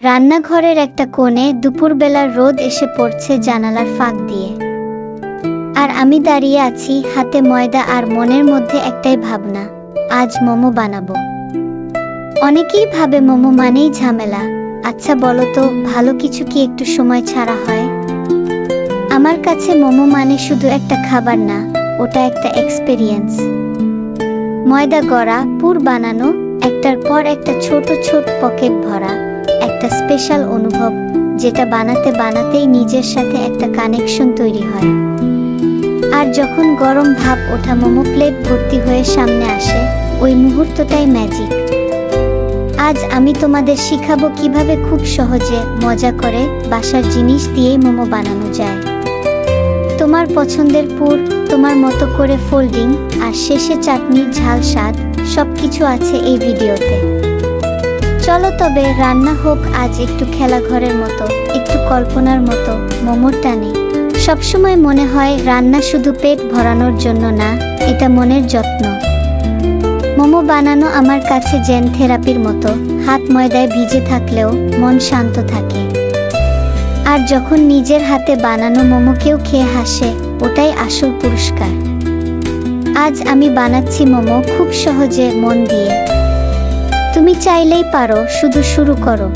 রান্নাঘরের একটা কোণে দুপুরবেলার রোদ এসে পড়ছে জানালার ফাঁক দিয়ে। আর আমি দাঁড়িয়ে আছি, হাতে ময়দা আর মনের মধ্যে একটাই ভাবনা, আজ মোমো বানাবো। অনেকেই ভাবে মোমো মানেই ঝামেলা। আচ্ছা বলো তো, ভালো কিছু কি একটু সময় ছাড়া হয়? আমার কাছে মোমো মানে শুধু একটা খাবার না, ওটা একটা এক্সপেরিয়েন্স। ময়দা গড়া, পুর বানানো, একটার পর একটা ছোট ছোট পকেট ভরা, একটা স্পেশাল অনুভব যেটা বানাতে বানাতেই নিজের সাথে একটা কানেকশন তৈরি হয়। আর যখন গরম ভাপ ওঠা মোমো প্লেট ভর্তি হয়ে সামনে আসে, ওই মুহূর্তটাই ম্যাজিক। আজ আমি তোমাদের শিখাবো কিভাবে খুব সহজে মজা করে বাসার জিনিস দিয়েই মোমো বানানো যায়। তোমার পছন্দের পুর, তোমার মতো করে ফোল্ডিং, আর শেষে চাটনির ঝাল স্বাদ, সবকিছু আছে এই ভিডিওতে। চলো তবে রান্না হোক আজ একটু খেলাঘরের মতো, একটু কল্পনার মতো। মোমোর টানে সবসময় মনে হয় রান্না শুধু পেট ভরানোর জন্য না, এটা মনের যত্ন। মোমো বানানো আমার কাছে জেন থেরাপির মতো। হাত ময়দায় ভিজে থাকলেও মন শান্ত থাকে। আর যখন নিজের হাতে বানানো মোমো কেউ খেয়ে হাসে, ওটাই আসল পুরস্কার। আজ আমি বানাচ্ছি মোমো খুব সহজে, মন দিয়ে। তুমি চাইলেই পারো, শুধু শুরু করো।